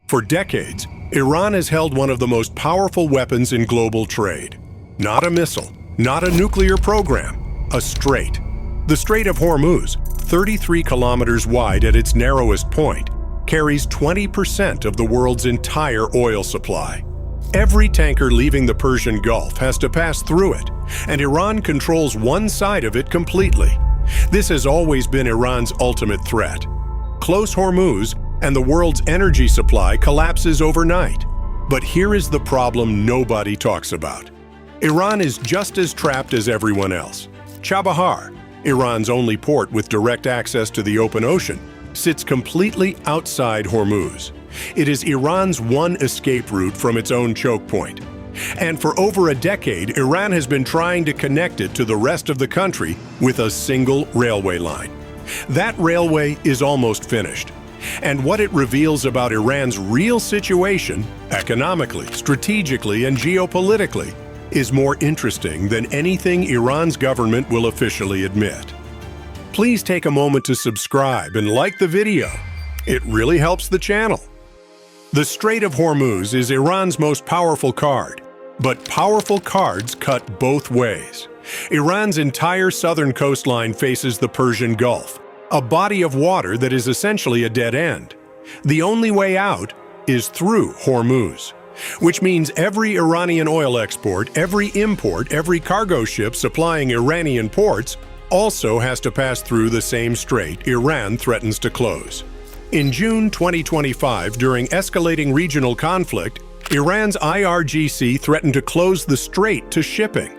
For decades, Iran has held one of the most powerful weapons in global trade. Not a missile, not a nuclear program, a strait. The Strait of Hormuz, 33 kilometers wide at its narrowest point, carries 20% of the world's entire oil supply. Every tanker leaving the Persian Gulf has to pass through it, and Iran controls one side of it completely. This has always been Iran's ultimate threat. Close Hormuz, and the world's energy supply collapses overnight. But here is the problem nobody talks about. Iran is just as trapped as everyone else. Chabahar, Iran's only port with direct access to the open ocean, sits completely outside Hormuz. It is Iran's one escape route from its own choke point. And for over a decade, Iran has been trying to connect it to the rest of the country with a single railway line. That railway is almost finished. And what it reveals about Iran's real situation, economically, strategically, and geopolitically, is more interesting than anything Iran's government will officially admit. Please take a moment to subscribe and like the video. It really helps the channel. The Strait of Hormuz is Iran's most powerful card, but powerful cards cut both ways. Iran's entire southern coastline faces the Persian Gulf, a body of water that is essentially a dead end. The only way out is through Hormuz, which means every Iranian oil export, every import, every cargo ship supplying Iranian ports also has to pass through the same strait Iran threatens to close. In June 2025, during escalating regional conflict, Iran's IRGC threatened to close the strait to shipping.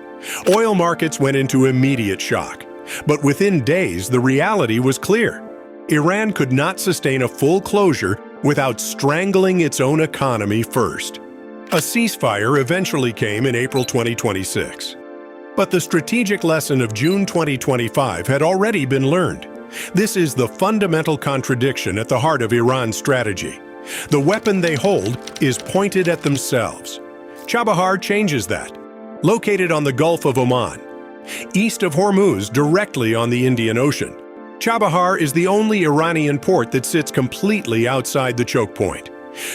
Oil markets went into immediate shock. But within days, the reality was clear. Iran could not sustain a full closure without strangling its own economy first. A ceasefire eventually came in April 2026. But the strategic lesson of June 2025 had already been learned. This is the fundamental contradiction at the heart of Iran's strategy. The weapon they hold is pointed at themselves. Chabahar changes that. Located on the Gulf of Oman, east of Hormuz, directly on the Indian Ocean, Chabahar is the only Iranian port that sits completely outside the choke point.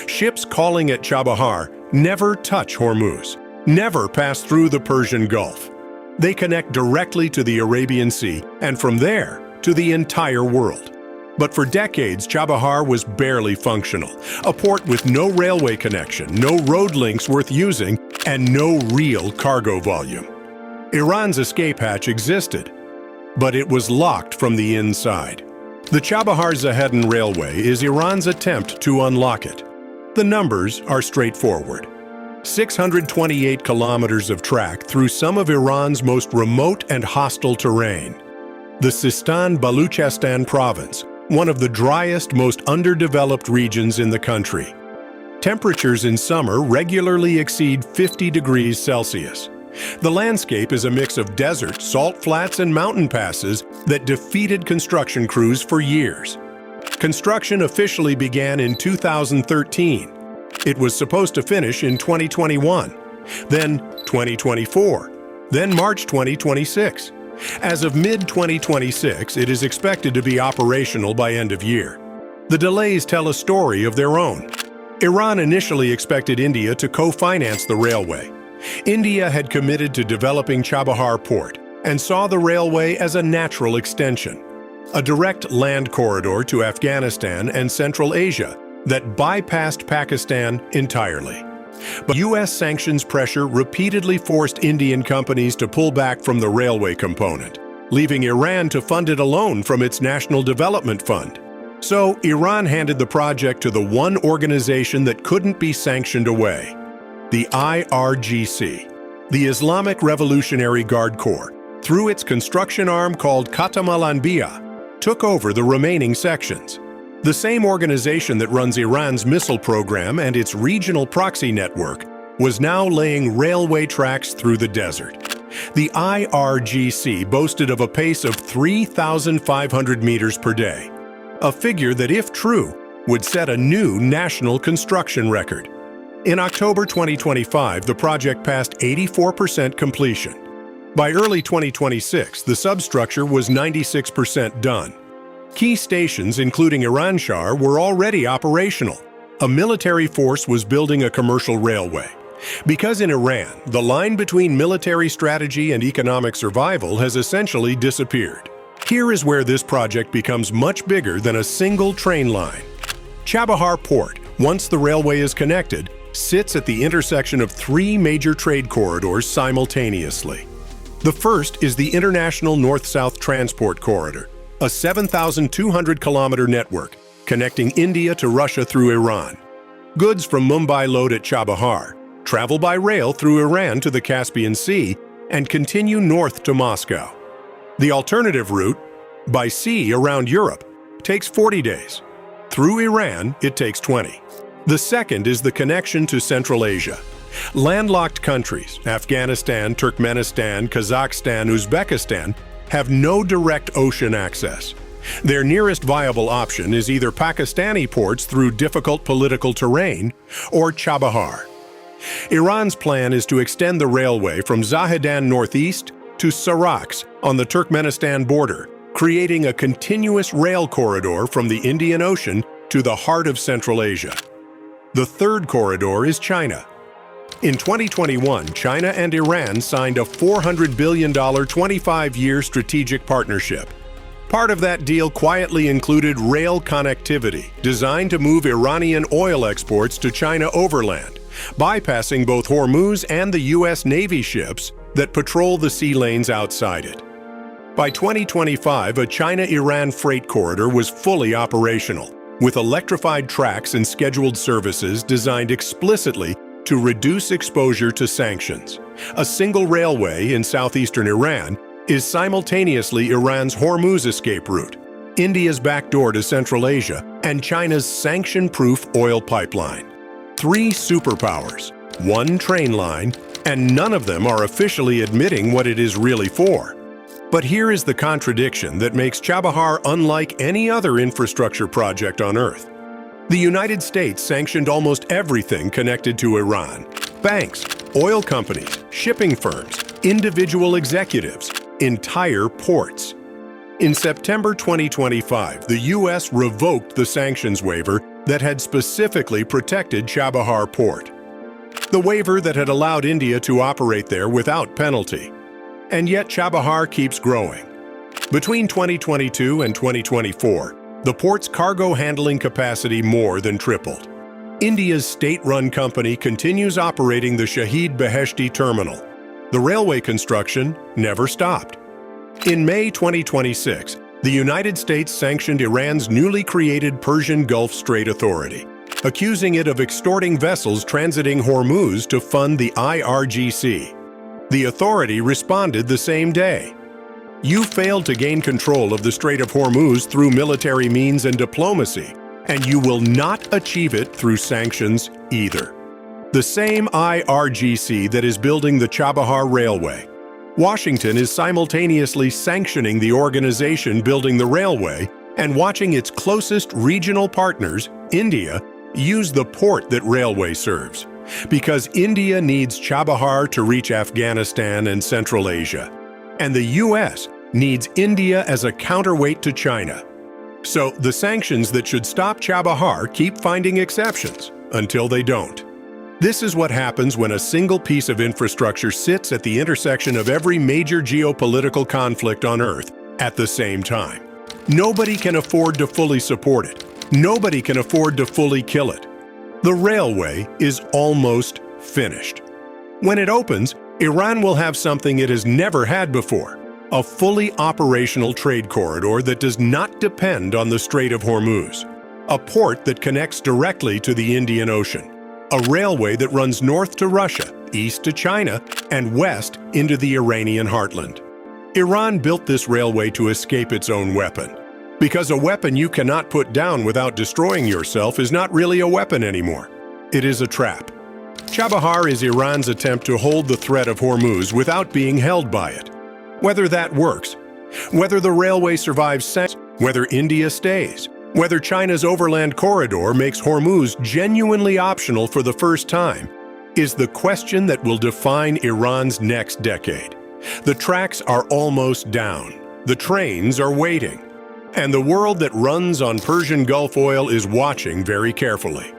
Ships calling at Chabahar never touch Hormuz, never pass through the Persian Gulf. They connect directly to the Arabian Sea, and from there to the entire world. But for decades, Chabahar was barely functional, a port with no railway connection, no road links worth using, and no real cargo volume. Iran's escape hatch existed, but it was locked from the inside. The Chabahar-Zahedan Railway is Iran's attempt to unlock it. The numbers are straightforward. 628 kilometers of track through some of Iran's most remote and hostile terrain. The Sistan-Baluchistan province, one of the driest, most underdeveloped regions in the country. Temperatures in summer regularly exceed 50 degrees Celsius. The landscape is a mix of desert, salt flats, and mountain passes that defeated construction crews for years. Construction officially began in 2013. It was supposed to finish in 2021, then 2024, then March 2026. As of mid-2026, it is expected to be operational by end of year. The delays tell a story of their own. Iran initially expected India to co-finance the railway. India had committed to developing Chabahar Port and saw the railway as a natural extension, a direct land corridor to Afghanistan and Central Asia that bypassed Pakistan entirely. But U.S. sanctions pressure repeatedly forced Indian companies to pull back from the railway component, leaving Iran to fund it alone from its National Development Fund. So Iran handed the project to the one organization that couldn't be sanctioned away, the IRGC, the Islamic Revolutionary Guard Corps, through its construction arm called Khatam al-Anbiya, took over the remaining sections. The same organization that runs Iran's missile program and its regional proxy network was now laying railway tracks through the desert. The IRGC boasted of a pace of 3,500 meters per day, a figure that, if true, would set a new national construction record. In October 2025, the project passed 84% completion. By early 2026, the substructure was 96% done. Key stations, including Iranshar, were already operational. A military force was building a commercial railway. Because in Iran, the line between military strategy and economic survival has essentially disappeared. Here is where this project becomes much bigger than a single train line. Chabahar Port, once the railway is connected, sits at the intersection of three major trade corridors simultaneously. The first is the International North-South Transport Corridor, a 7,200-kilometer network connecting India to Russia through Iran. Goods from Mumbai load at Chabahar, travel by rail through Iran to the Caspian Sea, and continue north to Moscow. The alternative route, by sea around Europe, takes 40 days. Through Iran, it takes 20. The second is the connection to Central Asia. Landlocked countries, Afghanistan, Turkmenistan, Kazakhstan, Uzbekistan, have no direct ocean access. Their nearest viable option is either Pakistani ports through difficult political terrain or Chabahar. Iran's plan is to extend the railway from Zahedan northeast to Sarax on the Turkmenistan border, creating a continuous rail corridor from the Indian Ocean to the heart of Central Asia. The third corridor is China. In 2021, China and Iran signed a $400 billion 25-year strategic partnership. Part of that deal quietly included rail connectivity, designed to move Iranian oil exports to China overland, bypassing both Hormuz and the U.S. Navy ships that patrol the sea lanes outside it. By 2025, a China-Iran freight corridor was fully operational, with electrified tracks and scheduled services designed explicitly to reduce exposure to sanctions. A single railway in southeastern Iran is simultaneously Iran's Hormuz escape route, India's backdoor to Central Asia, and China's sanction-proof oil pipeline. Three superpowers, one train line, and none of them are officially admitting what it is really for. But here is the contradiction that makes Chabahar unlike any other infrastructure project on Earth. The United States sanctioned almost everything connected to Iran: banks, oil companies, shipping firms, individual executives, entire ports. In September 2025, the U.S. revoked the sanctions waiver that had specifically protected Chabahar Port. The waiver that had allowed India to operate there without penalty. And yet Chabahar keeps growing. Between 2022 and 2024, the port's cargo handling capacity more than tripled. India's state-run company continues operating the Shahid Beheshti terminal. The railway construction never stopped. In May 2026, the United States sanctioned Iran's newly created Persian Gulf Strait Authority, accusing it of extorting vessels transiting Hormuz to fund the IRGC. The authority responded the same day. You failed to gain control of the Strait of Hormuz through military means and diplomacy, and you will not achieve it through sanctions either. The same IRGC that is building the Chabahar Railway. Washington is simultaneously sanctioning the organization building the railway and watching its closest regional partners, India, use the port that railway serves. Because India needs Chabahar to reach Afghanistan and Central Asia. And the U.S. needs India as a counterweight to China. So the sanctions that should stop Chabahar keep finding exceptions until they don't. This is what happens when a single piece of infrastructure sits at the intersection of every major geopolitical conflict on Earth at the same time. Nobody can afford to fully support it. Nobody can afford to fully kill it. The railway is almost finished. When it opens, Iran will have something it has never had before: a fully operational trade corridor that does not depend on the Strait of Hormuz, a port that connects directly to the Indian Ocean, a railway that runs north to Russia, east to China, and west into the Iranian heartland. Iran built this railway to escape its own weapon. Because a weapon you cannot put down without destroying yourself is not really a weapon anymore. It is a trap. Chabahar is Iran's attempt to hold the threat of Hormuz without being held by it. Whether that works, whether the railway survives sanctions, whether India stays, whether China's overland corridor makes Hormuz genuinely optional for the first time, is the question that will define Iran's next decade. The tracks are almost down. The trains are waiting. And the world that runs on Persian Gulf oil is watching very carefully.